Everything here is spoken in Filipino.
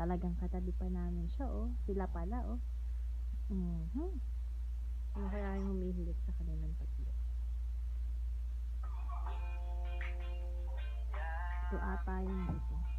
Talagang katabi pa namin siya, oh. Sila pala, oh. Mhm. Ano kaya yung humihilig sa kanilang tatlo? Ito ata yung ito.